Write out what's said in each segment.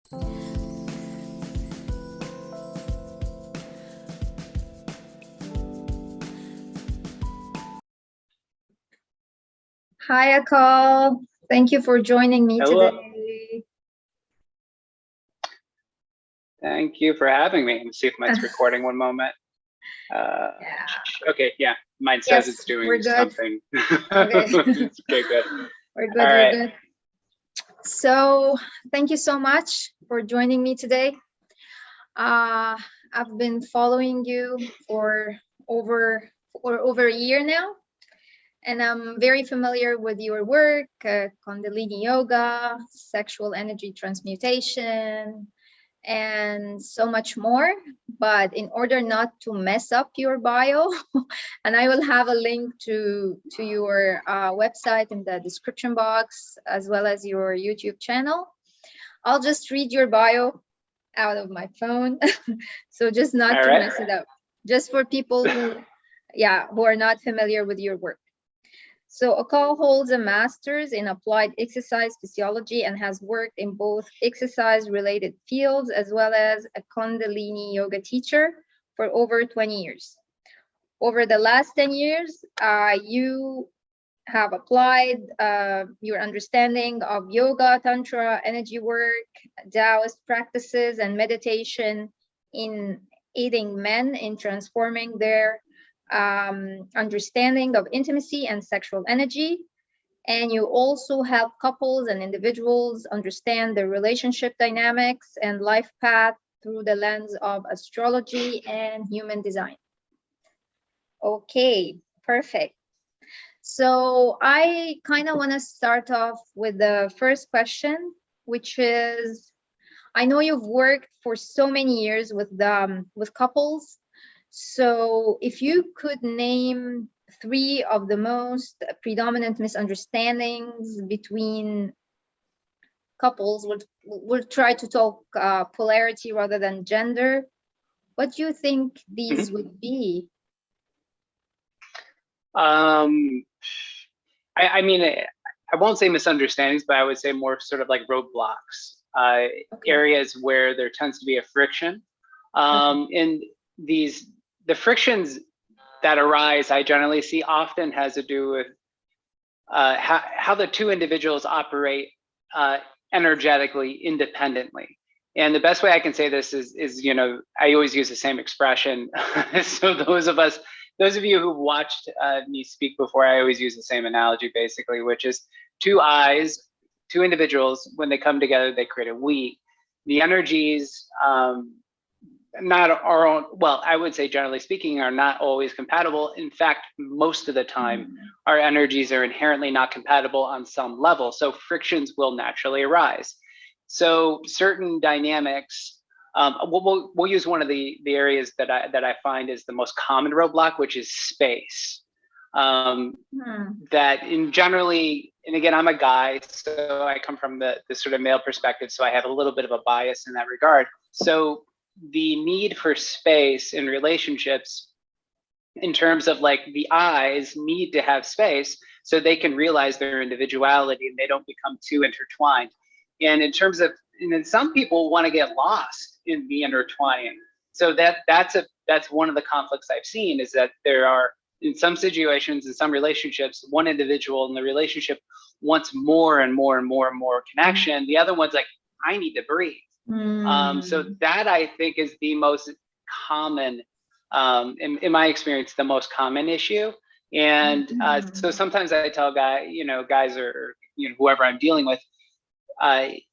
Hi, Akal. Thank you for joining me Hello. today. Thank you for having me. Let me see if mine's recording one moment. Yeah. Okay, yeah. Mine says Yes, it's doing we're good. something. Okay. Okay, good. We're good. All We're right. good. So, thank you so much for joining me today. I've been following you for over a year now, and I'm very familiar with your work, Kundalini yoga, sexual energy transmutation, and so much more. But in order not to mess up your bio, and I will have a link to your website in the description box, as well as your YouTube channel. I'll just read your bio out of my phone. So just not to mess it up, just for people who are not familiar with your work. So Akal holds a master's in applied exercise physiology and has worked in both exercise-related fields as well as a Kundalini yoga teacher for over 20 years. Over the last 10 years, you have applied your understanding of yoga, tantra, energy work, Taoist practices, and meditation in aiding men in transforming their understanding of intimacy and sexual energy. And you also help couples and individuals understand their relationship dynamics and life path through the lens of astrology and human design. Okay, perfect. So I kind of want to start off with the first question, which is, I know you've worked for so many years with couples. So if you could name 3 of the most predominant misunderstandings between couples, we'll try to talk polarity rather than gender. What do you think these would be? I mean, I won't say misunderstandings, but I would say more sort of like roadblocks, areas where there tends to be a friction. And the frictions that arise, I generally see often has to do with how the two individuals operate energetically independently. And the best way I can say this is, you know, I always use the same expression. So those of you who've watched me speak before, I always use the same analogy basically, which is 2 eyes, 2 individuals, when they come together, they create a we. The energies, not our own, well, I would say generally speaking, are not always compatible. In fact, most of the time, our energies are inherently not compatible on some level. So frictions will naturally arise. So certain dynamics, we'll use one of the areas that I find is the most common roadblock, which is space. That in generally, and again, I'm a guy, so I come from the sort of male perspective, so I have a little bit of a bias in that regard. So the need for space in relationships, in terms of like the eyes need to have space so they can realize their individuality and they don't become too intertwined. And in terms of, and then some people want to get lost in the intertwining. So that's one of the conflicts I've seen, is that there are, in some situations, in some relationships, one individual in the relationship wants more and more and more and more connection. The other one's like, I need to breathe. So that, I think, is the most common, in my experience, the most common issue. And so sometimes I tell guys or whoever I'm dealing with,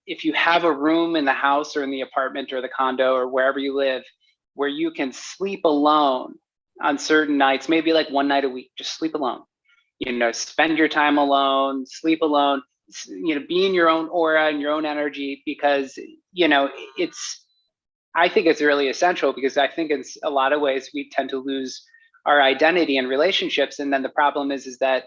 if you have a room in the house or in the apartment or the condo or wherever you live, where you can sleep alone on certain nights, maybe like 1 night a week, just sleep alone, spend your time alone, sleep alone, be in your own aura and your own energy, because, I think it's really essential, because I think in a lot of ways we tend to lose our identity in relationships. And then the problem is that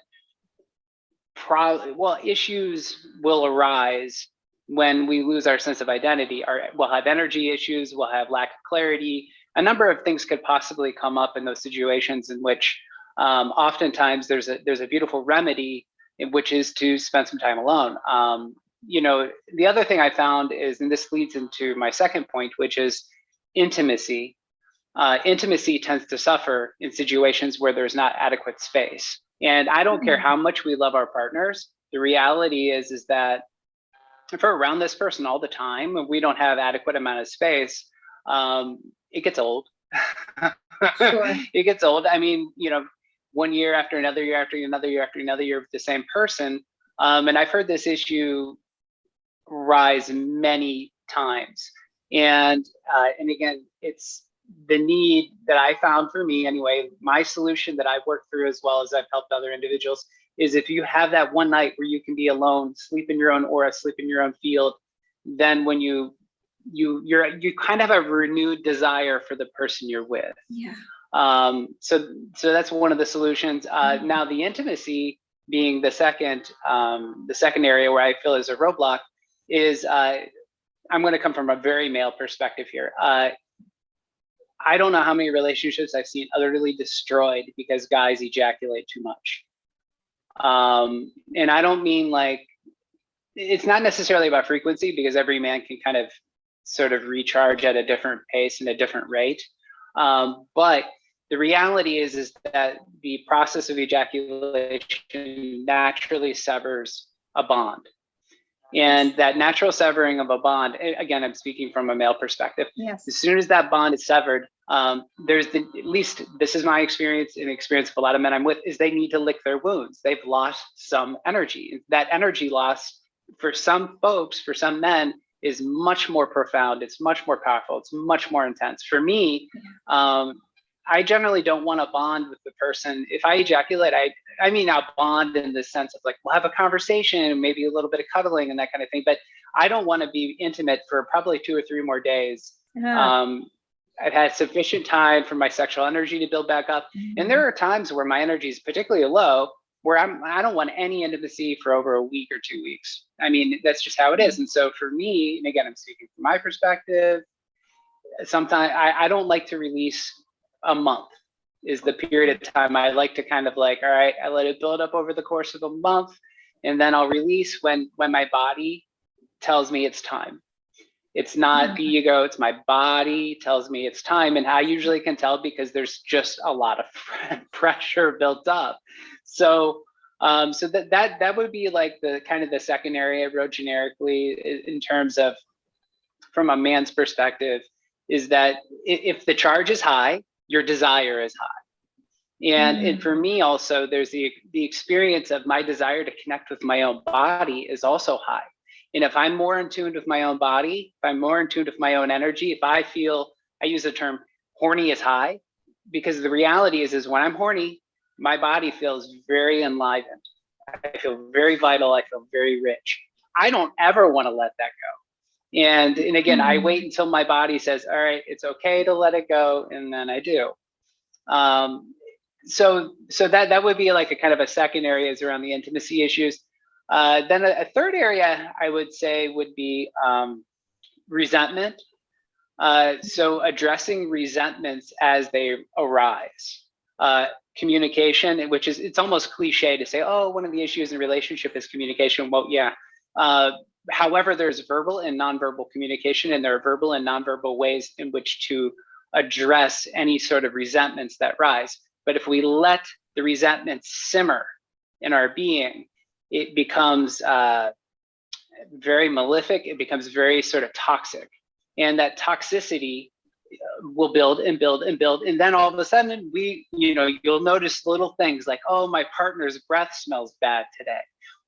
issues will arise when we lose our sense of identity. We'll have energy issues, we'll have lack of clarity. A number of things could possibly come up in those situations, in which oftentimes there's a beautiful remedy, which is to spend some time alone. the other thing I found is, and this leads into my second point, which is intimacy. Intimacy tends to suffer in situations where there's not adequate space. And I don't care how much we love our partners. The reality is that if we're around this person all the time and we don't have adequate amount of space, it gets old. Sure. It gets old. I mean, 1 year after another year after another year after another year with the same person. And I've heard this issue rise many times. And again, it's the need that I found for me anyway, my solution that I've worked through as well as I've helped other individuals is if you have that one night where you can be alone, sleep in your own aura, sleep in your own field, then when you kind of have a renewed desire for the person you're with. Yeah. So that's one of the solutions. Now the intimacy being the second area where I feel is a roadblock is I'm going to come from a very male perspective here. I don't know how many relationships I've seen utterly destroyed because guys ejaculate too much. And I don't mean like, it's not necessarily about frequency because every man can kind of sort of recharge at a different pace and a different rate. But the reality is that the process of ejaculation naturally severs a bond. And that natural severing of a bond, again, I'm speaking from a male perspective. Yes. As soon as that bond is severed, there's at least this is my experience and experience of a lot of men I'm with, is they need to lick their wounds. They've lost some energy. That energy loss for some folks, for some men, is much more profound. It's much more powerful. It's much more intense. For me, I generally don't want to bond with the person. If I ejaculate, I mean, I'll bond in the sense of like, we'll have a conversation, maybe a little bit of cuddling and that kind of thing, but I don't want to be intimate for probably 2 or 3 more days. I've had sufficient time for my sexual energy to build back up. And there are times where my energy is particularly low, where I don't want any intimacy for over a week or 2 weeks. I mean, that's just how it is. And so for me, and again, I'm speaking from my perspective, sometimes I don't like to release a month is the period of time I like to kind of like, all right, I let it build up over the course of a month, and then I'll release when my body tells me it's time. It's not the ego, it's my body tells me it's time. And I usually can tell because there's just a lot of pressure built up. So that would be like the kind of the second area I wrote generically in terms of from a man's perspective, is that if the charge is high, your desire is high. And for me also, there's the experience of my desire to connect with my own body is also high. And if I'm more in tune with my own body, if I'm more in tune with my own energy, if I feel, I use the term horny is high, because the reality is when I'm horny, my body feels very enlivened. I feel very vital. I feel very rich. I don't ever want to let that go. And again, I wait until my body says, all right, it's okay to let it go. And then I do. So that would be like a kind of a second area is around the intimacy issues. Then a third area I would say would be resentment. So addressing resentments as they arise. Communication, which is, it's almost cliche to say, oh, one of the issues in relationship is communication. Well, yeah. However, there's verbal and nonverbal communication, and there are verbal and nonverbal ways in which to address any sort of resentments that rise. But if we let the resentment simmer in our being, it becomes very malefic. It becomes very sort of toxic. And that toxicity will build and build and build. And then all of a sudden you'll notice little things like, oh, my partner's breath smells bad today,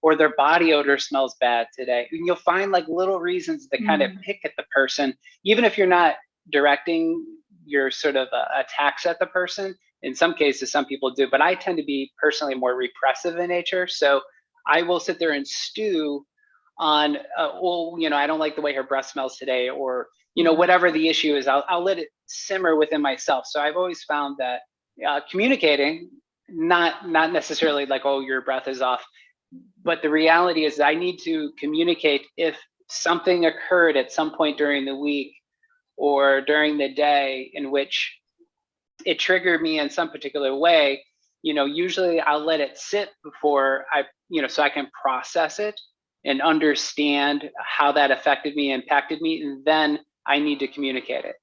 or their body odor smells bad today. And you'll find like little reasons to kind of pick at the person, even if you're not directing your sort of attacks at the person. In some cases, some people do, but I tend to be personally more repressive in nature. So I will sit there and stew on, I don't like the way her breath smells today, or, whatever the issue is, I'll let it simmer within myself. So I've always found that communicating, not necessarily like, oh, your breath is off, but the reality is I need to communicate if something occurred at some point during the week or during the day in which it triggered me in some particular way. Usually I'll let it sit before so I can process it. and understand how that affected me, impacted me, and then I need to communicate it.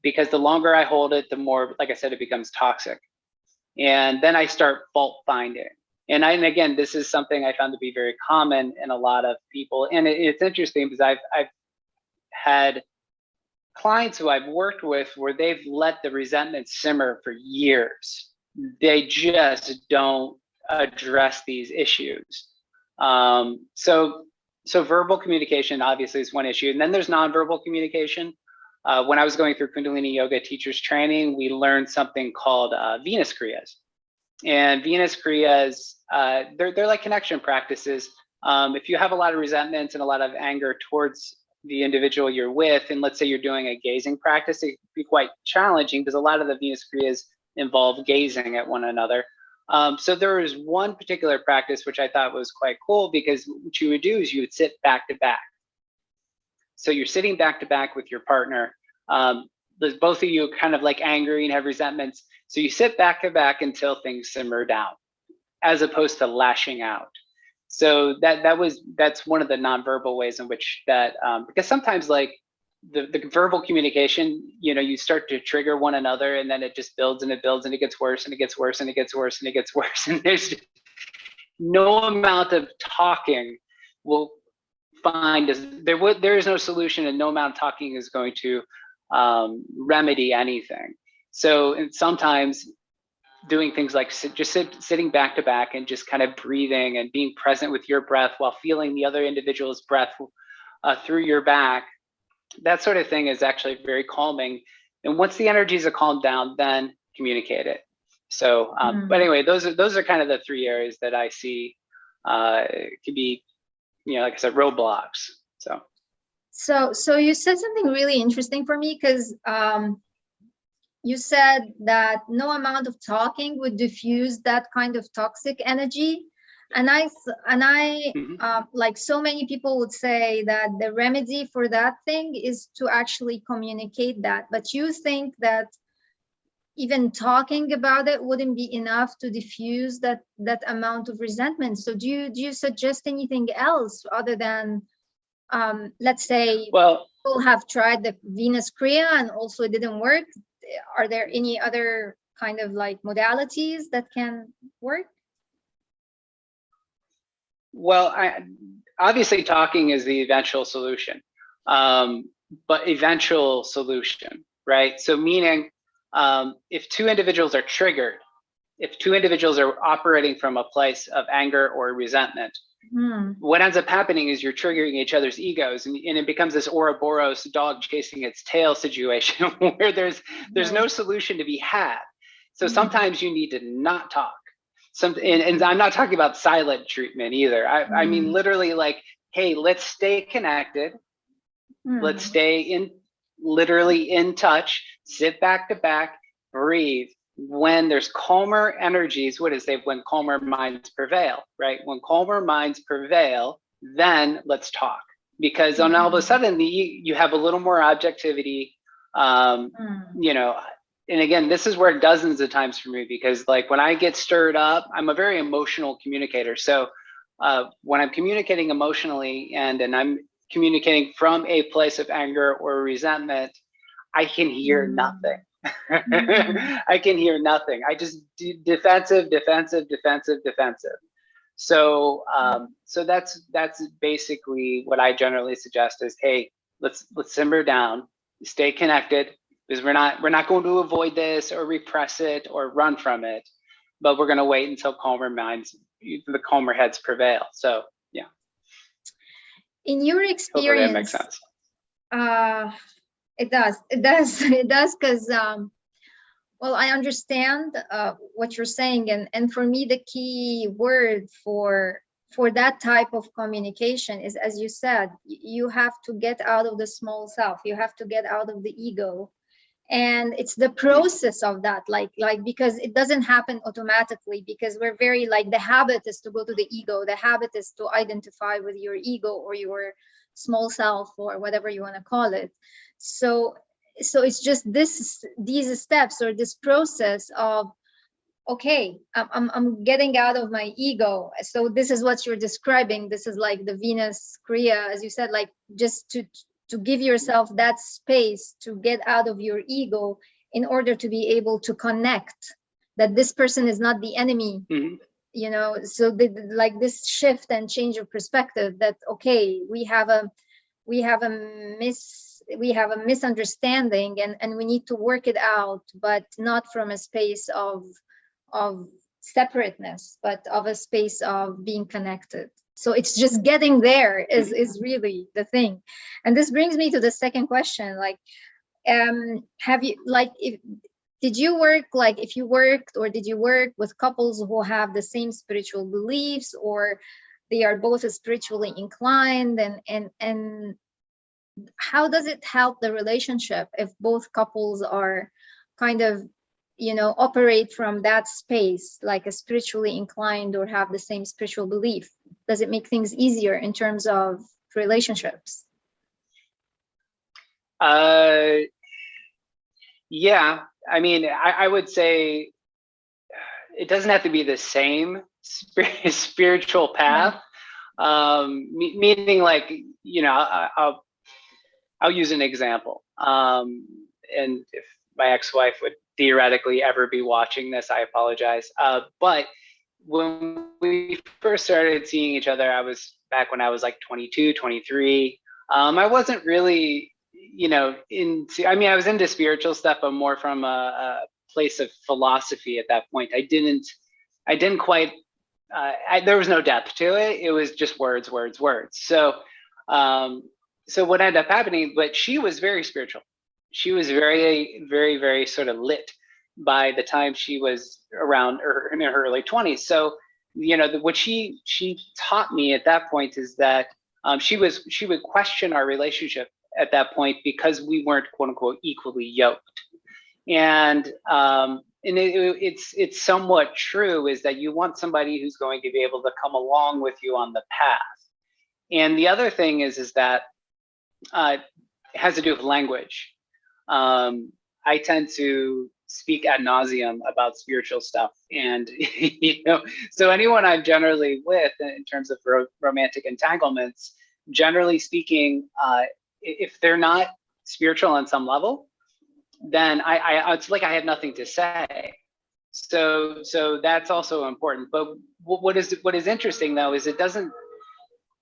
Because the longer I hold it, the more, like I said, it becomes toxic. And then I start fault finding. And again, this is something I found to be very common in a lot of people. And it's interesting because I've had clients who I've worked with where they've let the resentment simmer for years. They just don't address these issues. So verbal communication obviously is one issue. And then there's nonverbal communication. When I was going through Kundalini Yoga teachers training, we learned something called Venus Kriyas. And Venus Kriyas, they're like connection practices. If you have a lot of resentments and a lot of anger towards the individual you're with, and let's say you're doing a gazing practice, it can be quite challenging because a lot of the Venus Kriyas involve gazing at one another. So there was one particular practice which I thought was quite cool, because what you would do is you would sit back to back. So you're sitting back to back with your partner. There's both of you kind of like angry and have resentments. So you sit back to back until things simmer down, as opposed to lashing out. So that's one of the nonverbal ways in which that, because sometimes like the verbal communication, you start to trigger one another, and then it just builds and it builds and it gets worse and it gets worse and it gets worse and it gets worse. And there's no amount of talking will find there is no solution, and no amount of talking is going to remedy anything. So, and sometimes doing things like sitting back to back and just kind of breathing and being present with your breath while feeling the other individual's breath through your back, that sort of thing is actually very calming. And once the energies are calmed down, then communicate it. So, but anyway, those are kind of the three areas that I see could be, like I said, roadblocks. So you said something really interesting for me, because you said that no amount of talking would diffuse that kind of toxic energy. And I like so many people would say that the remedy for that thing is to actually communicate that. But you think that even talking about it wouldn't be enough to diffuse that amount of resentment. So do you suggest anything else other than, let's say, well, people have tried the Venus Kriya and also it didn't work? Are there any other kind of like modalities that can work? Well, obviously talking is the eventual solution, but eventual solution, right? So meaning, if two individuals are triggered, if two individuals are operating from a place of anger or resentment, what ends up happening is you're triggering each other's egos, and it becomes this Ouroboros dog chasing its tail situation where there's no solution to be had. So sometimes you need to not talk. And I'm not talking about silent treatment either. I mean, literally like, hey, let's stay connected. Let's stay literally in touch, sit back to back, breathe. When there's calmer energies, when calmer minds prevail, right? When calmer minds prevail, then let's talk. Because on all of a sudden, you have a little more objectivity, and again, this is where dozens of times for me, because like when I get stirred up, I'm a very emotional communicator. So when I'm communicating emotionally and I'm communicating from a place of anger or resentment, I can hear nothing. I can hear nothing. I just do defensive. So so that's basically what I generally suggest is, hey, let's simmer down, stay connected, because we're not going to avoid this or repress it or run from it, but we're going to wait until the calmer heads prevail. So yeah. In your experience, hopefully that makes sense. It does, because well, I understand what you're saying, and for me the key word for that type of communication is, as you said, you have to get out of the small self, you have to get out of the ego, and it's the process of that, like because it doesn't happen automatically, because we're very like, the habit is to go to the ego, the habit is to identify with your ego or your small self or whatever you want to call it. So it's just these steps or this process of okay, I'm getting out of my ego. So this is what you're describing. This is like the Venus Kriya, as you said, like just to give yourself that space to get out of your ego in order to be able to connect that this person is not the enemy. Mm-hmm. You know, so like this shift and change of perspective, that okay, we have a misunderstanding, and we need to work it out, but not from a space of separateness, but of a space of being connected. So it's just getting there is really the thing. And this brings me to the second question, like have you, like, if did you work, like if you worked, or did you work with couples who have the same spiritual beliefs, or they are both spiritually inclined, and how does it help the relationship if both couples are kind of, you know, operate from that space, like a spiritually inclined or have the same spiritual belief? Does it make things easier in terms of relationships? Yeah, I mean, I would say it doesn't have to be the same spiritual path. Meaning, like, you know, I'll use an example. And if my ex-wife would theoretically ever be watching this, I apologize. But when we first started seeing each other, I was back when I was like 22, 23. I wasn't really, you know, I mean, I was into spiritual stuff, but more from a place of philosophy at that point. I didn't quite, there was no depth to it. It was just words, words, words. So, so what ended up happening, but she was very spiritual. She was very, very, very sort of lit by the time she was around in her early 20s. So, you know, what she taught me at that point is that she would question our relationship at that point because we weren't, quote unquote, equally yoked. And it's somewhat true, is that you want somebody who's going to be able to come along with you on the path. And the other thing is that it has to do with language. I tend to speak ad nauseum about spiritual stuff, and you know, so anyone I'm generally with in terms of romantic entanglements, generally speaking, if they're not spiritual on some level, then I it's like I have nothing to say. So that's also important. But what is interesting though is it doesn't.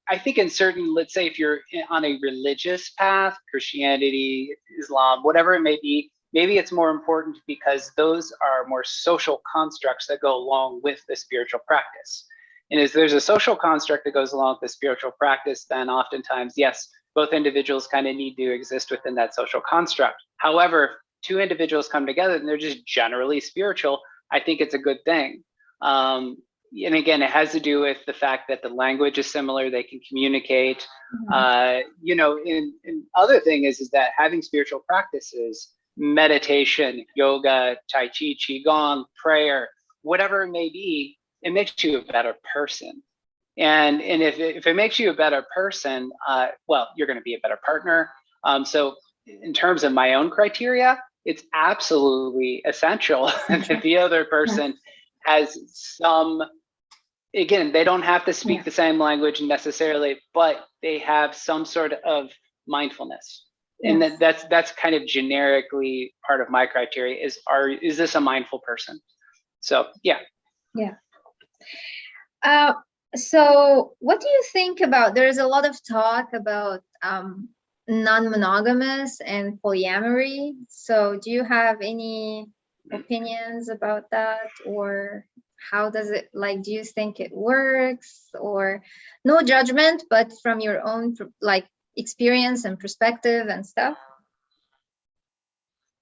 I think in certain, let's say if you're on a religious path, Christianity, Islam, whatever it may be, maybe it's more important because those are more social constructs that go along with the spiritual practice. And if there's a social construct that goes along with the spiritual practice, then oftentimes, yes, both individuals kind of need to exist within that social construct. However, if two individuals come together and they're just generally spiritual, I think it's a good thing. And again, it has to do with the fact that the language is similar, they can communicate. You know, and other thing is that having spiritual practices, meditation, yoga, tai chi, qigong, prayer, whatever it may be, it makes you a better person. And if it makes you a better person, well, you're going to be a better partner. So in terms of my own criteria, it's absolutely essential that the other person has some, again, they don't have to speak the same language necessarily, but they have some sort of mindfulness. And that's kind of generically part of my criteria is this a mindful person? So yeah. So what do you think about, there's a lot of talk about non-monogamous and polyamory. So do you have any opinions about that, or how does it, like, do you think it works? Or no judgment, but from your own like experience and perspective and stuff.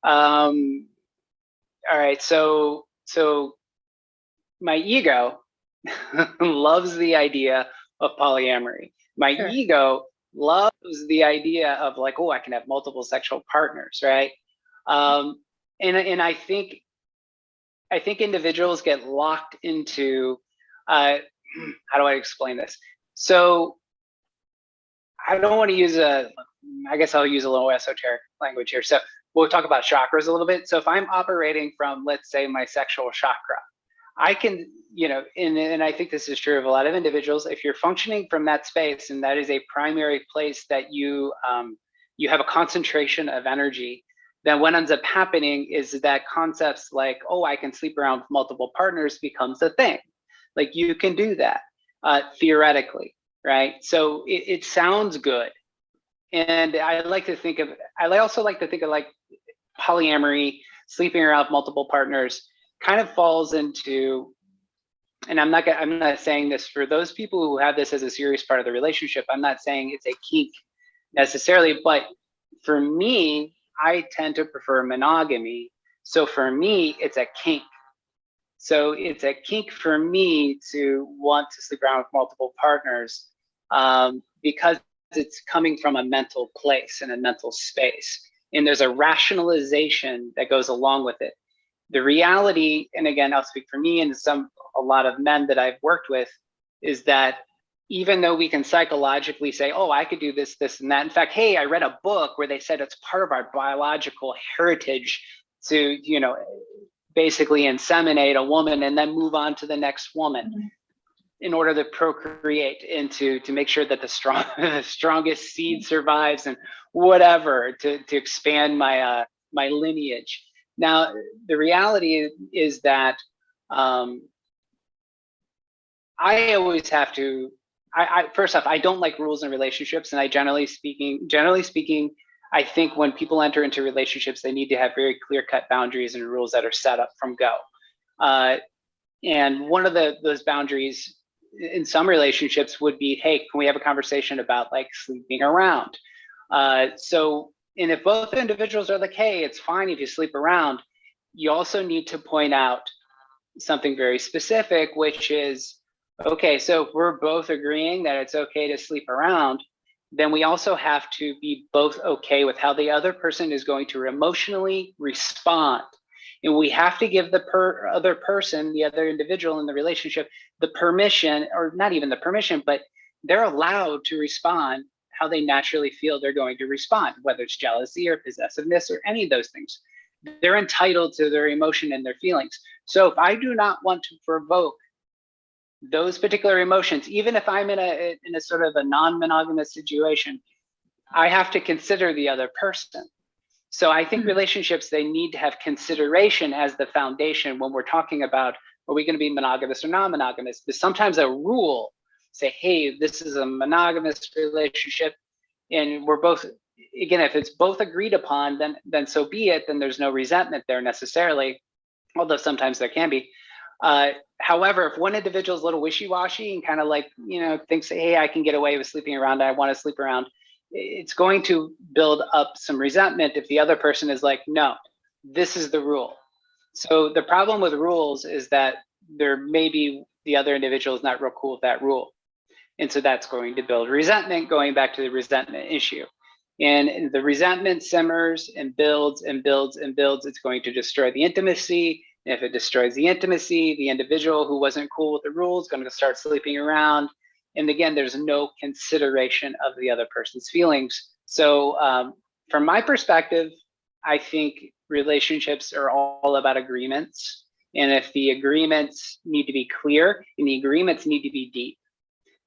All right, so my ego loves the idea of polyamory. My ego loves the idea of like, oh, I can have multiple sexual partners, right? And I think individuals get locked into, how do I explain this? So I don't want to use I guess I'll use a little esoteric language here. So we'll talk about chakras a little bit. So if I'm operating from, let's say, my sexual chakra, I can, and I think this is true of a lot of individuals, if you're functioning from that space and that is a primary place that you have a concentration of energy, then what ends up happening is that concepts like, oh, I can sleep around with multiple partners becomes a thing. Like you can do that theoretically, right? So it sounds good. And I also like to think of like polyamory, sleeping around with multiple partners kind of falls into, and I'm not saying this for those people who have this as a serious part of the relationship. I'm not saying it's a kink necessarily, but for me, I tend to prefer monogamy. So for me, it's a kink. So it's a kink for me to want to sleep around with multiple partners because it's coming from a mental place and a mental space. And there's a rationalization that goes along with it. The reality, and again, I'll speak for me and a lot of men that I've worked with, is that even though we can psychologically say, oh, I could do this, this, and that. In fact, hey, I read a book where they said it's part of our biological heritage to, basically inseminate a woman and then move on to the next woman in order to procreate and to make sure that the strongest seed survives and whatever to expand my my lineage. Now, the reality is that I always have to. First off, I don't like rules in relationships, and I generally speaking, I think when people enter into relationships, they need to have very clear-cut boundaries and rules that are set up from go. And one of those boundaries in some relationships would be, hey, can we have a conversation about like sleeping around? And if both individuals are like, hey, it's fine if you sleep around, you also need to point out something very specific, which is, okay, so if we're both agreeing that it's okay to sleep around, then we also have to be both okay with how the other person is going to emotionally respond. And we have to give the other person, the other individual in the relationship, the permission, or not even the permission, but they're allowed to respond how they naturally feel they're going to respond, whether it's jealousy or possessiveness or any of those things. They're entitled to their emotion and their feelings. So if I do not want to provoke those particular emotions, even if I'm in a sort of a non-monogamous situation, I have to consider the other person. So I think relationships, they need to have consideration as the foundation when we're talking about, are we going to be monogamous or non-monogamous? Because sometimes a rule say, hey, this is a monogamous relationship, and we're both, again, if it's both agreed upon, then so be it. Then there's no resentment there necessarily, although sometimes there can be. However, if one individual is a little wishy-washy and kind of like, thinks, hey, I can get away with sleeping around, I want to sleep around, it's going to build up some resentment if the other person is like, no, this is the rule. So the problem with rules is that there may be the other individual is not real cool with that rule. And so that's going to build resentment, going back to the resentment issue. And the resentment simmers and builds and builds and builds. It's going to destroy the intimacy. And if it destroys the intimacy, the individual who wasn't cool with the rules is going to start sleeping around. And again, there's no consideration of the other person's feelings. So from my perspective, I think relationships are all about agreements. And if the agreements need to be clear and the agreements need to be deep,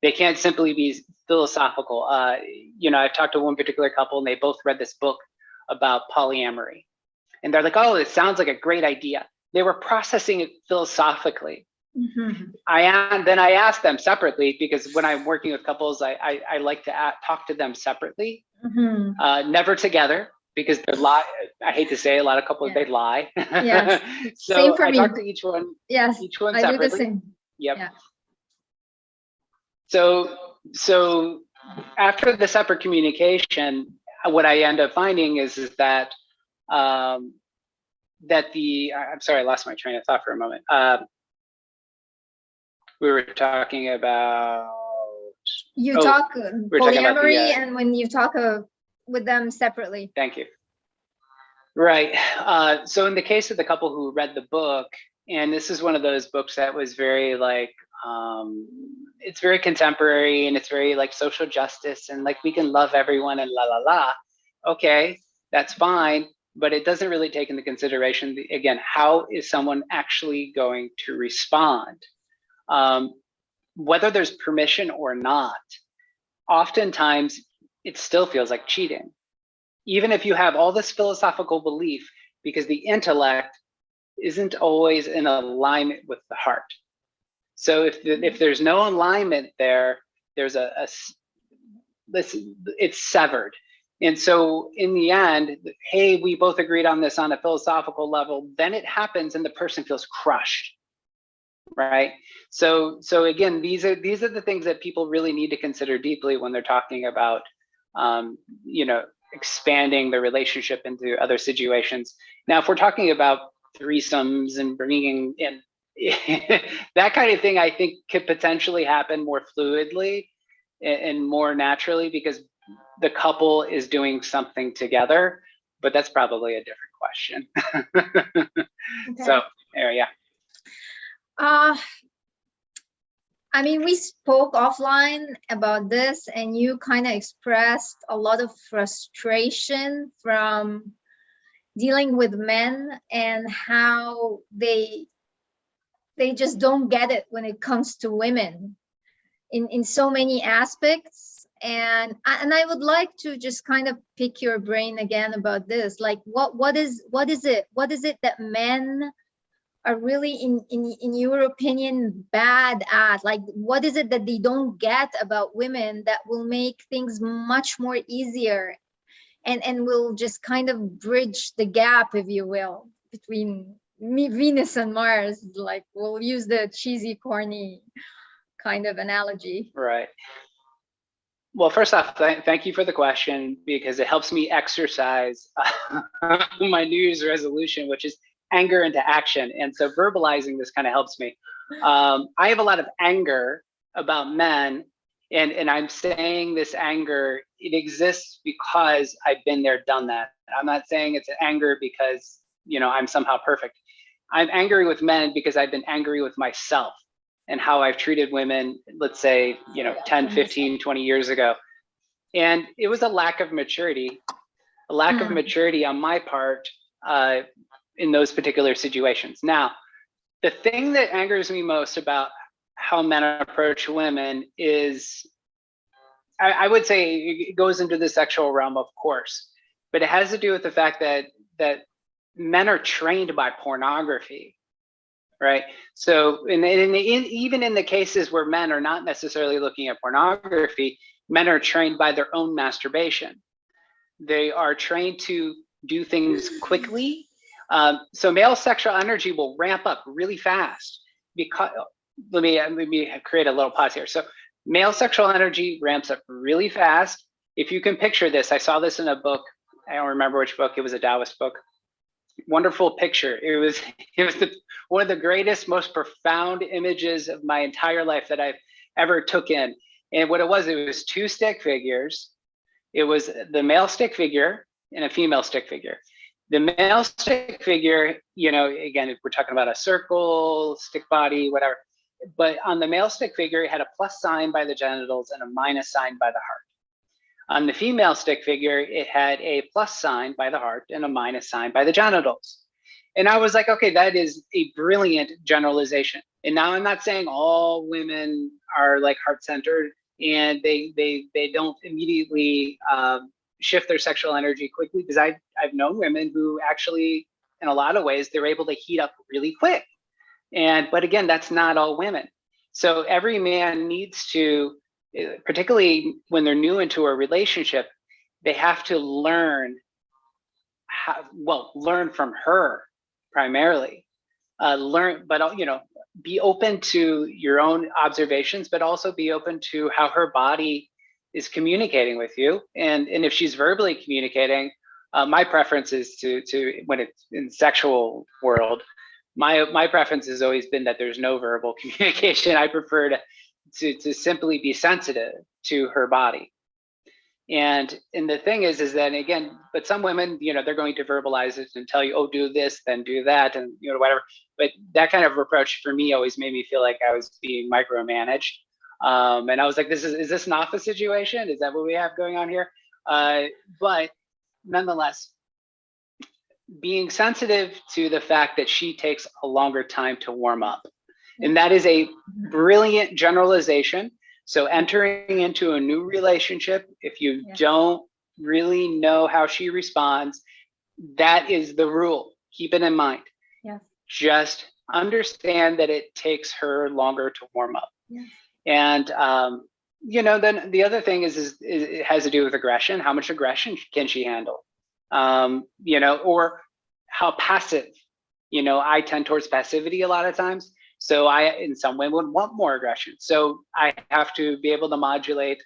they can't simply be philosophical. I've talked to one particular couple and they both read this book about polyamory. And they're like, oh, it sounds like a great idea. They were processing it philosophically. Mm-hmm. Then I asked them separately, because when I'm working with couples, I like to talk to them separately, never together, because they're I hate to say, a lot of couples, they lie. Yes. So same for I me. talk to each one. Yes, each one I separately. do the same. Yep. Yeah. So after the separate communication, what I end up finding is that I'm sorry, I lost my train of thought for a moment. We were talking about polyamory, and when you talk with them separately. Thank you. Right. So in the case of the couple who read the book, and this is one of those books that was very like, it's very contemporary and it's very like social justice and like we can love everyone and la la la. Okay, that's fine. but it doesn't really take into consideration, again, how is someone actually going to respond? Whether there's permission or not, oftentimes it still feels like cheating. Even if you have all this philosophical belief, because the intellect isn't always in alignment with the heart. So if there's no alignment there, there's it's severed. And so in the end, hey, we both agreed on this on a philosophical level, then it happens and the person feels crushed, right? So again, these are the things that people really need to consider deeply when they're talking about, expanding the relationship into other situations. Now, if we're talking about threesomes and bringing in that kind of thing, I think could potentially happen more fluidly and more naturally because the couple is doing something together, but that's probably a different question. Okay. So yeah. I mean, we spoke offline about this and you kind of expressed a lot of frustration from dealing with men and how they just don't get it when it comes to women in so many aspects. And I would like to just kind of pick your brain again about this. Like, what is it that men are really in your opinion bad at? Like, what is it that they don't get about women that will make things much more easier and will just kind of bridge the gap, if you will, between Venus and Mars? Like, we'll use the cheesy, corny kind of analogy. Right. Well, first off, thank you for the question, because it helps me exercise my New Year's resolution, which is anger into action. And so verbalizing this kind of helps me. I have a lot of anger about men, and I'm saying this anger, it exists because I've been there, done that. I'm not saying it's anger because, I'm somehow perfect. I'm angry with men because I've been angry with myself and how I've treated women, let's say, 10, 15, 20 years ago. And it was a lack of maturity on my part in those particular situations. Now, the thing that angers me most about how men approach women is, I would say it goes into the sexual realm, of course, but it has to do with the fact that men are trained by pornography. Right. So even in the cases where men are not necessarily looking at pornography, men are trained by their own masturbation. They are trained to do things quickly. So male sexual energy will ramp up really fast. Because let me create a little pause here. So male sexual energy ramps up really fast. If you can picture this, I saw this in a book. I don't remember which book. It was a Taoist book. Wonderful picture. It was one of the greatest, most profound images of my entire life that I've ever took in. And what it was two stick figures. It was the male stick figure and a female stick figure. The male stick figure, again, if we're talking about a circle, stick body, whatever. But on the male stick figure, it had a plus sign by the genitals and a minus sign by the heart. On the female stick figure, it had a plus sign by the heart and a minus sign by the genitals. And I was like, okay, that is a brilliant generalization. And now I'm not saying all women are like heart-centered and they don't immediately shift their sexual energy quickly, because I've known women who actually, in a lot of ways, they're able to heat up really quick. But again, that's not all women. So every man needs to, particularly when they're new into a relationship, they have to learn from her primarily. Be open to your own observations, but also be open to how her body is communicating with you. And if she's verbally communicating, my preference is to when it's in sexual world, my preference has always been that there's no verbal communication. I prefer to simply be sensitive to her body. And the thing is that, again, but some women, they're going to verbalize it and tell you, oh, do this, then do that, and whatever. But that kind of approach for me always made me feel like I was being micromanaged. And I was like, is this an office situation? Is that what we have going on here? But nonetheless, being sensitive to the fact that she takes a longer time to warm up. And that is a brilliant generalization. So entering into a new relationship, if you don't really know how she responds, that is the rule. Keep it in mind. Yes. Just understand that it takes her longer to warm up. Yes. And you know, then the other thing is it has to do with aggression. How much aggression can she handle? You know, or how passive. You know, I tend towards passivity a lot of times. So in some way, would want more aggression. So I have to be able to modulate.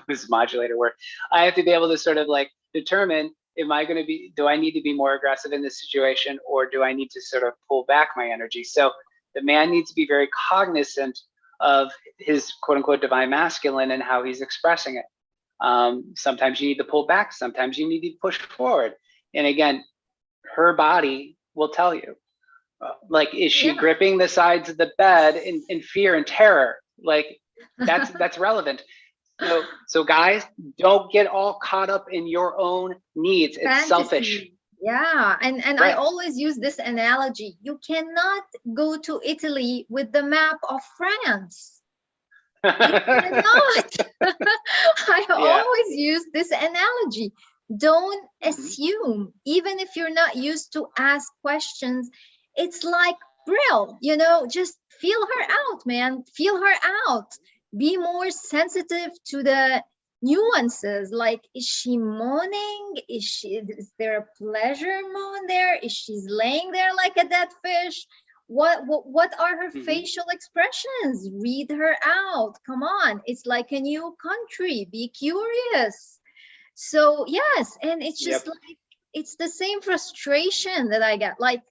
This modulator word. I have to be able to sort of like determine: am I going to be? Do I need to be more aggressive in this situation, or do I need to sort of pull back my energy? So the man needs to be very cognizant of his quote unquote divine masculine and how he's expressing it. Sometimes you need to pull back. Sometimes you need to push forward. And again, her body will tell you. Like, is she gripping the sides of the bed in fear and terror? Like, that's relevant. So guys, don't get all caught up in your own needs. It's fantasy. Selfish. Yeah, and right. I always use this analogy. You cannot go to Italy with the map of France. You cannot. I always use this analogy. Don't assume, even if you're not used to ask questions. It's like Brill, you know, just feel her out, man. Feel her out. Be more sensitive to the nuances. Like, is she moaning? Is there a pleasure moan there? Is she laying there like a dead fish? What are her facial expressions? Read her out. Come on. It's like a new country. Be curious. So yes, and it's just like, it's the same frustration that I get. Like,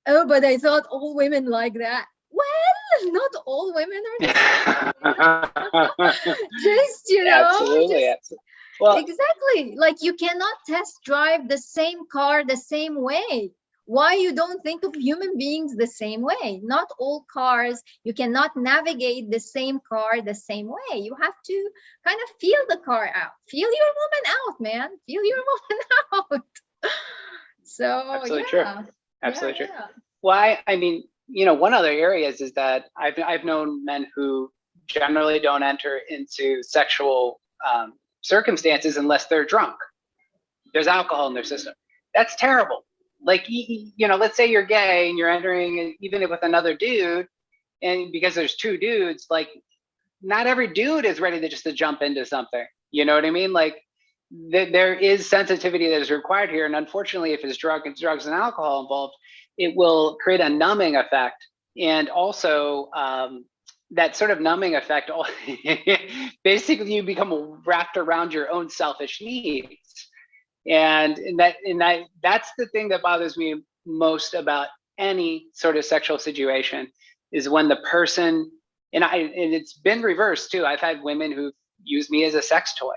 oh, but I thought all women like that. Well, not all women are the same. Just, you know. Absolutely. Well, exactly. Like, you cannot test drive the same car the same way. Why you don't think of human beings the same way? Not all cars, you cannot navigate the same car the same way. You have to kind of feel the car out. Feel your woman out, man. Feel your woman out. So, absolutely true. Absolutely true. Well, I mean, you know, one other area is that I've known men who generally don't enter into sexual circumstances unless they're drunk. There's alcohol in their system. That's terrible. Like, you know, let's say you're gay and you're entering even with another dude, and because there's two dudes, like, not every dude is ready to jump into something. You know what I mean? Like, there is sensitivity that is required here, and unfortunately, if it's drugs and alcohol involved, it will create a numbing effect, and also that sort of numbing effect. Basically, you become wrapped around your own selfish needs. And that's the thing that bothers me most about any sort of sexual situation, is when the person, and it's been reversed too. I've had women who've used me as a sex toy.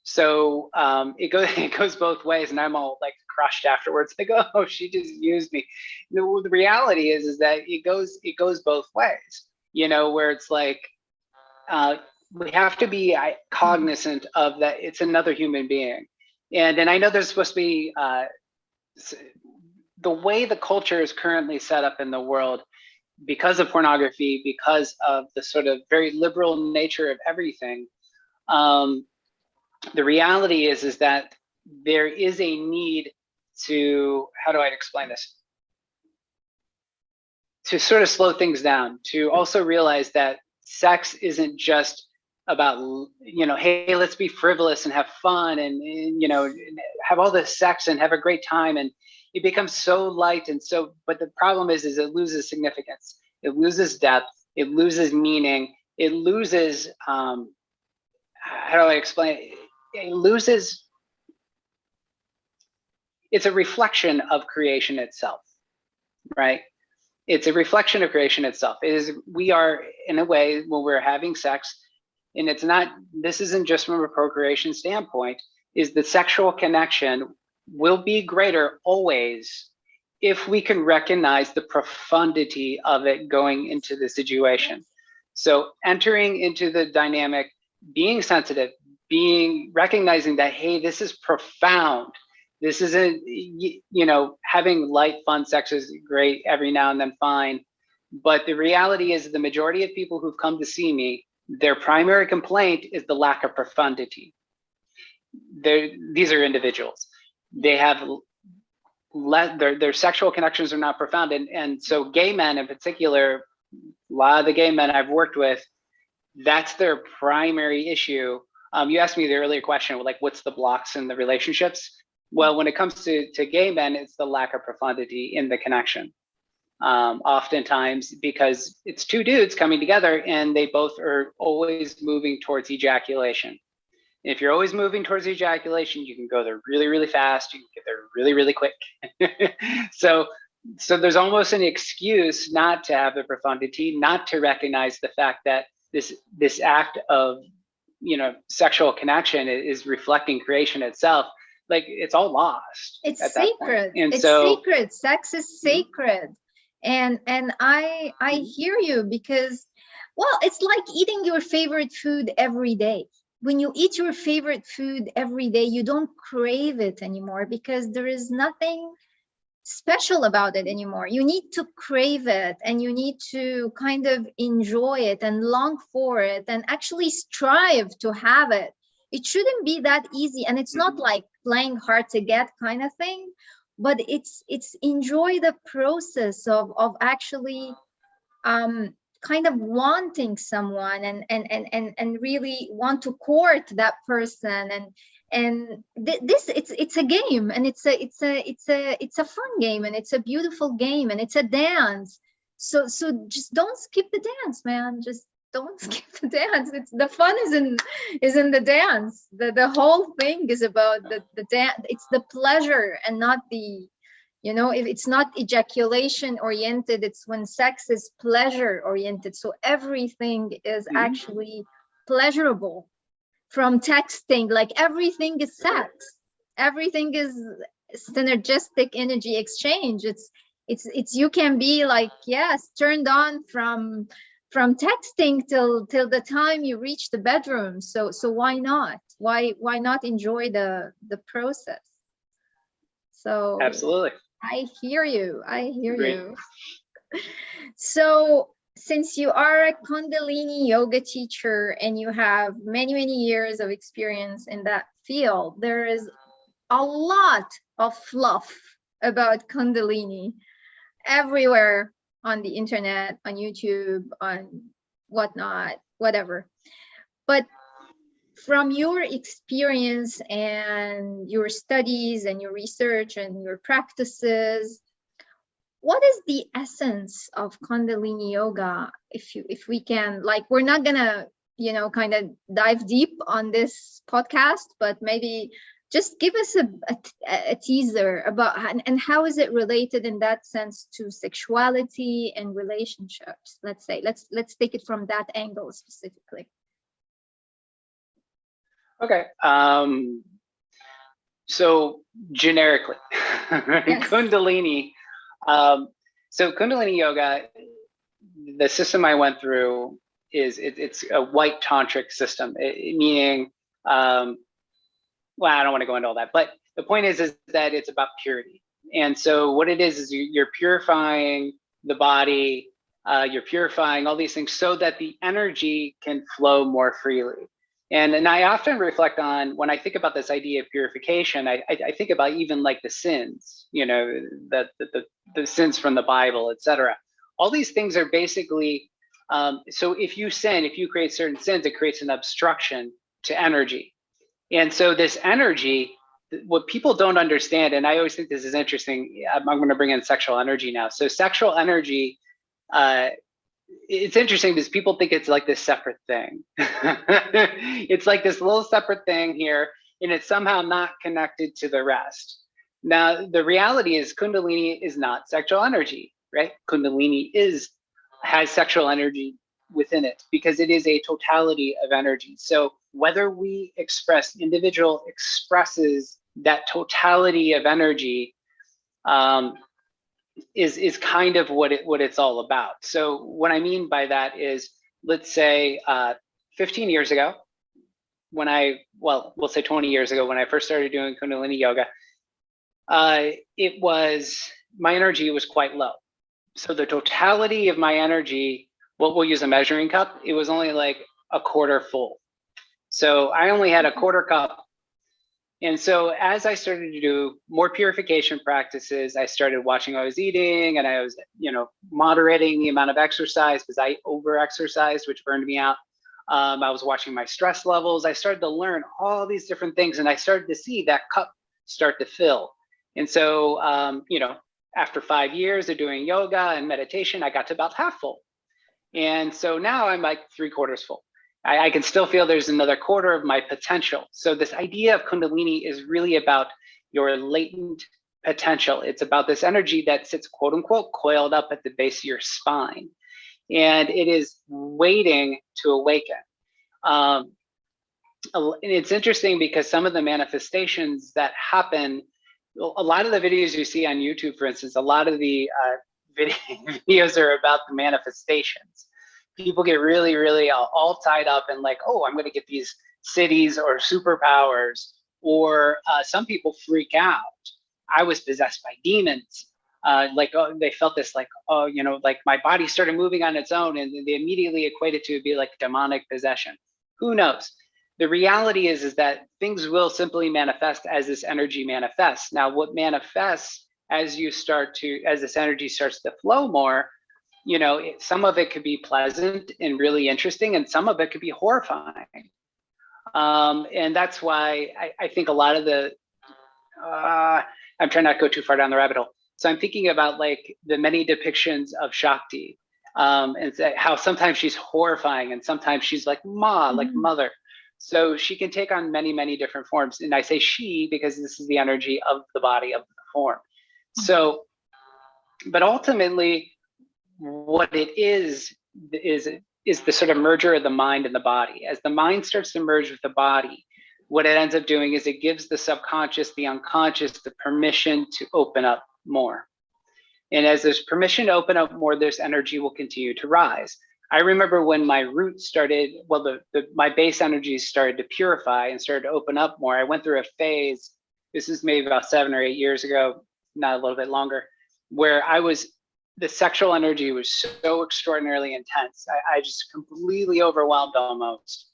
So it goes both ways, and I'm all like crushed afterwards. Like, oh, she just used me. The reality is that it goes both ways. You know, where it's like we have to be cognizant of that. It's another human being. And I know there's supposed to be the way the culture is currently set up in the world, because of pornography, because of the sort of very liberal nature of everything. The reality is that there is a need to, how do I explain this? To sort of slow things down, to also realize that sex isn't just about, you know, hey, let's be frivolous and have fun and you know, have all this sex and have a great time, and it becomes so light and so, but the problem is it loses significance, it loses depth, it loses meaning, it loses how do I explain it? It loses, it's a reflection of creation itself, right? It's a reflection of creation itself. It is, we are, in a way, when we're having sex, and it's not, this isn't just from a procreation standpoint, is the sexual connection will be greater always if we can recognize the profundity of it going into the situation. So entering into the dynamic, being sensitive, recognizing that, hey, this is profound. This isn't, having light, fun sex is great every now and then, fine. But the reality is the majority of people who've come to see me, their primary complaint is the lack of profundity. These are individuals. They have their sexual connections are not profound. And so gay men in particular, a lot of the gay men I've worked with, that's their primary issue. You asked me the earlier question, like, what's the blocks in the relationships? Well, when it comes to gay men, it's the lack of profundity in the connection. Oftentimes because it's two dudes coming together and they both are always moving towards ejaculation. If you're always moving towards ejaculation, you can go there really, really fast. You can get there really, really quick. So there's almost an excuse not to have the profundity, not to recognize the fact that this act of, sexual connection is reflecting creation itself. Like, it's all lost. It's sacred. It's sacred. Sex is sacred. And I hear you, because, well, it's like eating your favorite food every day. When you eat your favorite food every day, you don't crave it anymore, because there is nothing special about it anymore. You need to crave it, and you need to kind of enjoy it and long for it and actually strive to have it. It shouldn't be that easy, and it's not like playing hard to get kind of thing, but it's enjoy the process of actually kind of wanting someone and really want to court that person, and this it's a game, and it's a fun game, and it's a beautiful game, and it's a dance. So just don't skip the dance, man. Just don't skip the dance. It's the fun is in the dance. The whole thing is about the dance. It's the pleasure, and not the, if it's not ejaculation oriented, it's when sex is pleasure oriented. So everything is actually pleasurable. From texting, like everything is sex. Everything is synergistic energy exchange. It's you can be like, yes, turned on from texting till the time you reach the bedroom. So why not? Why not enjoy the process? So absolutely. I hear you. Great. So since you are a Kundalini yoga teacher and you have many, many years of experience in that field, there is a lot of fluff about Kundalini everywhere on the internet, on YouTube, on whatnot, whatever. But from your experience and your studies and your research and your practices, what is the essence of Kundalini yoga? If we can, like, we're not gonna, kind of dive deep on this podcast, but maybe just give us a teaser about, and how is it related in that sense to sexuality and relationships? Let's say, let's take it from that angle specifically. Okay. So generically, yes. Kundalini. So Kundalini yoga, the system I went through it's a white tantric system, meaning, well, I don't want to go into all that, but the point is that it's about purity. And so what it is you're purifying the body, you're purifying all these things so that the energy can flow more freely. And I often reflect on, when I think about this idea of purification, I think about even like the sins, the sins from the Bible, etc. All these things are basically, so if you sin, if you create certain sins, it creates an obstruction to energy. And so this energy, what people don't understand, and I always think this is interesting, I'm going to bring in sexual energy now. So sexual energy, it's interesting because people think it's like this separate thing. It's like this little separate thing here, and it's somehow not connected to the rest. Now, the reality is Kundalini is not sexual energy, right? Kundalini has sexual energy within it because it is a totality of energy. So whether we individual expresses that totality of energy, is kind of what it's all about. So what I mean by that is, let's say 15 years ago, we'll say 20 years ago, when I first started doing Kundalini yoga, My energy was quite low. So the totality of my energy, what we'll use a measuring cup, it was only like a quarter full. So I only had a quarter cup. And so as I started to do more purification practices, I started watching what I was eating, and I was, moderating the amount of exercise because I over-exercised, which burned me out. I was watching my stress levels. I started to learn all these different things, and I started to see that cup start to fill. And so, after 5 years of doing yoga and meditation, I got to about half full. And so now I'm like 3/4 full. I can still feel there's another quarter of my potential. So this idea of Kundalini is really about your latent potential. It's about this energy that sits, quote unquote, coiled up at the base of your spine. And it is waiting to awaken. And it's interesting because some of the manifestations that happen, a lot of the videos you see on YouTube, for instance, a lot of the videos are about the manifestations. People get really, really all tied up and like, oh, I'm going to get these cities or superpowers, or some people freak out. I was possessed by demons. They felt this like, like my body started moving on its own, and they immediately equate it to be like demonic possession. Who knows? The reality is that things will simply manifest as this energy manifests. Now, what manifests as this energy starts to flow more, some of it could be pleasant and really interesting, and some of it could be horrifying. And that's why I think a lot of I'm trying not to go too far down the rabbit hole. So I'm thinking about like the many depictions of Shakti, and how sometimes she's horrifying and sometimes she's like Ma, like mother. So she can take on many, many different forms. And I say she because this is the energy of the body, of the form. So, but ultimately, what it is the sort of merger of the mind and the body. As the mind starts to merge with the body, what it ends up doing is it gives the subconscious, the unconscious, the permission to open up more. And as there's permission to open up more, this energy will continue to rise. I remember when my roots started, my base energies started to purify and started to open up more. I went through a phase, this is maybe about 7 or 8 years ago, not a little bit longer, where the sexual energy was so extraordinarily intense. I just completely overwhelmed almost,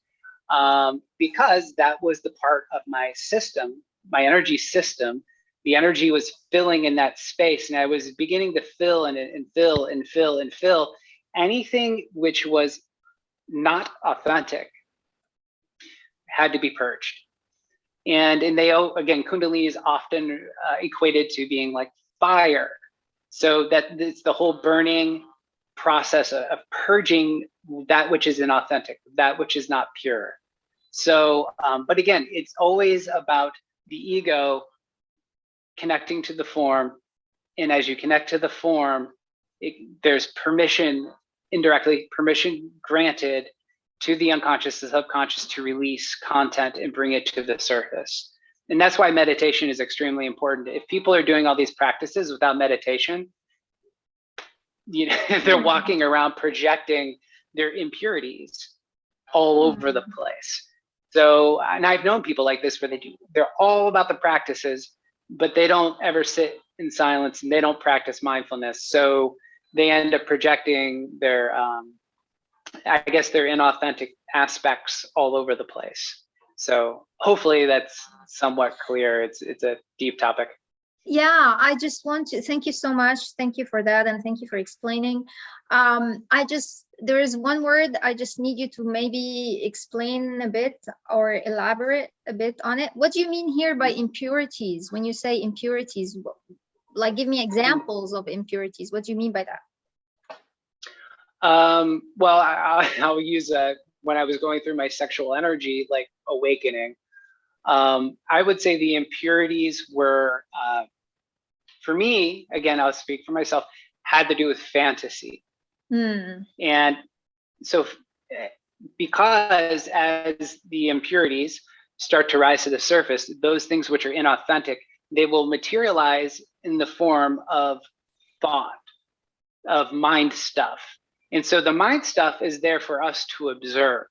because that was the part of my system, my energy system. The energy was filling in that space, and I was beginning to fill and fill and fill and fill. Anything which was not authentic had to be purged. And again, Kundalini is often equated to being like fire. So that it's the whole burning process of purging that which is inauthentic, that which is not pure. So, but again, it's always about the ego connecting to the form. And as you connect to the form, there's permission, indirectly permission granted to the unconscious, the subconscious, to release content and bring it to the surface. And that's why meditation is extremely important. If people are doing all these practices without meditation, they're walking around projecting their impurities all over the place. So, and I've known people like this where they're all about the practices, but they don't ever sit in silence and they don't practice mindfulness. So they end up projecting their, I guess, their inauthentic aspects all over the place. So hopefully that's somewhat clear. It's a deep topic. Yeah, I just want to thank you so much. Thank you for that, and thank you for explaining. There is one word I just need you to maybe explain a bit or elaborate a bit on it. What do you mean here by impurities? When you say impurities, like give me examples of impurities. What do you mean by that? Well, I'll use when I was going through my sexual energy, like awakening. I would say the impurities were, for me, again, I'll speak for myself, had to do with fantasy. And so because as the impurities start to rise to the surface, those things which are inauthentic, they will materialize in the form of thought, of mind stuff. And so the mind stuff is there for us to observe,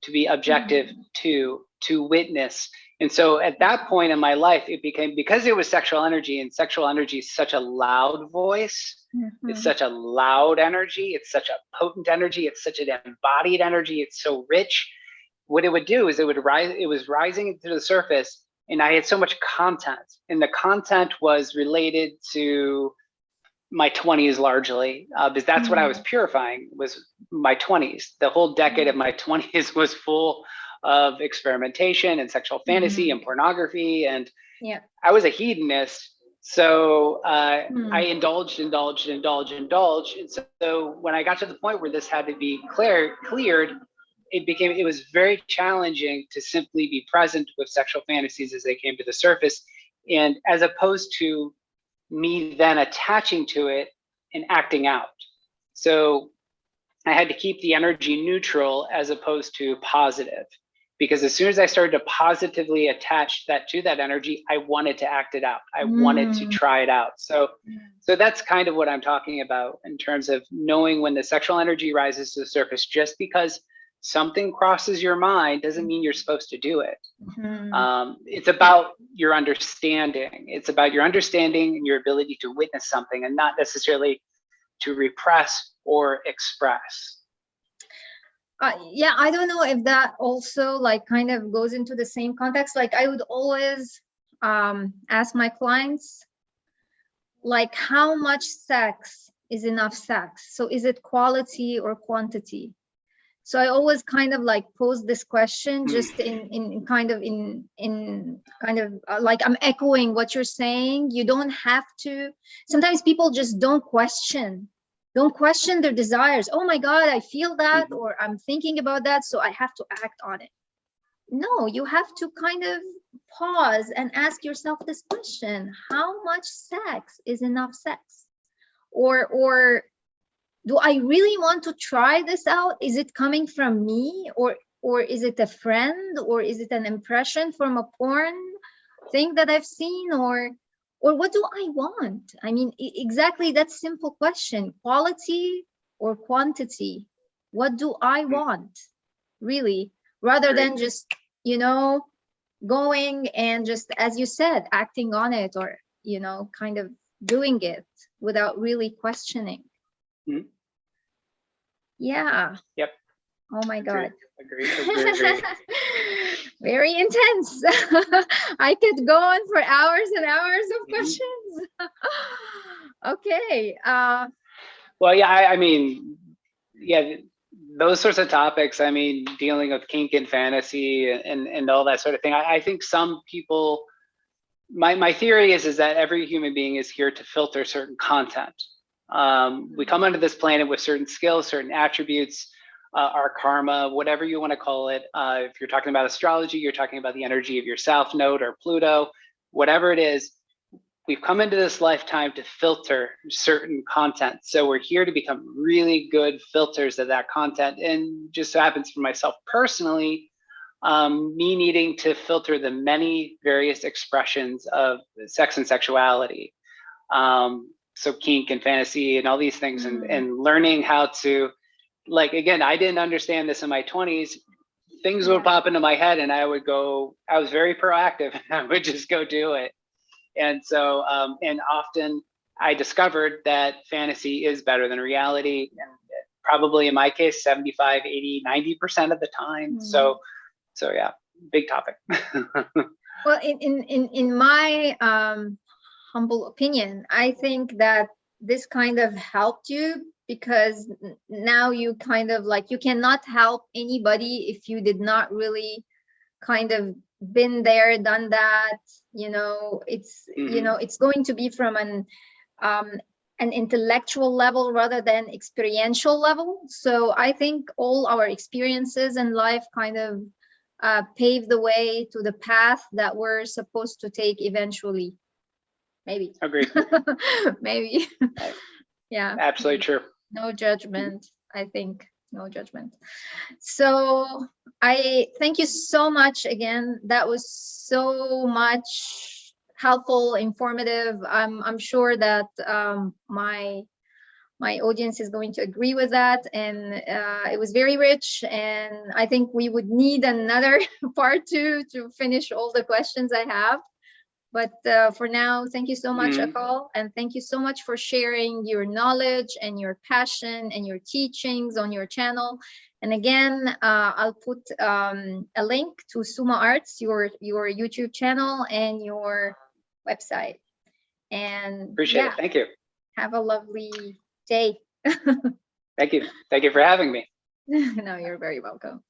to be objective, to witness. And so at that point in my life, it became, because it was sexual energy, and sexual energy is such a loud voice. It's such a loud energy. It's such a potent energy. It's such an embodied energy. It's so rich. What it would do is it was rising to the surface, and I had so much content, and the content was related to my 20s largely, because that's what I was purifying, was my 20s. The whole decade of my 20s was full of experimentation and sexual fantasy and pornography, and I was a hedonist. So I indulged. And so when I got to the point where this had to be cleared, it was very challenging to simply be present with sexual fantasies as they came to the surface, and as opposed to me then attaching to it and acting out. So I had to keep the energy neutral as opposed to positive, because as soon as I started to positively attach to that energy, I wanted to act it out. I wanted to try it out. So that's kind of what I'm talking about in terms of knowing when the sexual energy rises to the surface. Just because something crosses your mind doesn't mean you're supposed to do it. It's about your understanding. It's about your understanding and your ability to witness something, and not necessarily to repress or express. Yeah, I don't know if that also like kind of goes into the same context. Like I would always ask my clients, like, how much sex is enough sex? So is it quality or quantity? So I always kind of like pose this question, just in kind of like I'm echoing what you're saying. You don't have to. Sometimes people just don't question their desires. Oh my God, I feel that, or I'm thinking about that, so I have to act on it. No, you have to kind of pause and ask yourself this question: how much sex is enough sex? Or do I really want to try this out? Is it coming from me, or is it a friend, or is it an impression from a porn thing that I've seen, or what do I want? I mean, exactly that simple question: quality or quantity? What do I want, really? Rather than just, going and just, as you said, acting on it, or, kind of doing it without really questioning. Yeah. Yep. Oh my God. Agree. Very intense. I could go on for hours and hours of questions. Okay. Well, yeah, I mean, yeah, those sorts of topics, I mean, dealing with kink and fantasy and all that sort of thing. I think some people, my theory is that every human being is here to filter certain content. We come onto this planet with certain skills, certain attributes, our karma, whatever you want to call it. If you're talking about astrology, you're talking about the energy of your South Node or Pluto, whatever it is. We've come into this lifetime to filter certain content. So we're here to become really good filters of that content. And just so happens for myself personally, me needing to filter the many various expressions of sex and sexuality. So kink and fantasy and all these things, and learning how to, like, again, I didn't understand this in my 20s. Things would pop into my head and I was very proactive, and I would just go do it. And so, and often I discovered that fantasy is better than reality, and probably in my case, 75, 80, 90% of the time. So yeah, big topic. Well, in my humble opinion, I think that this kind of helped you, because now you kind of like, you cannot help anybody if you did not really kind of been there, done that. It's it's going to be from an intellectual level rather than experiential level. So I think all our experiences in life kind of pave the way to the path that we're supposed to take eventually. Maybe. Agreed. Maybe. Yeah. Absolutely true. No judgment, I think. No judgment. So I thank you so much again. That was so much helpful, informative. I'm sure that my my audience is going to agree with that. And it was very rich. And I think we would need another part 2 to finish all the questions I have. But for now, thank you so much, Akal. And thank you so much for sharing your knowledge and your passion and your teachings on your channel. And again, I'll put a link to Soma Arts, your YouTube channel and your website. And Appreciate it. Thank you. Have a lovely day. Thank you. Thank you for having me. No, you're very welcome.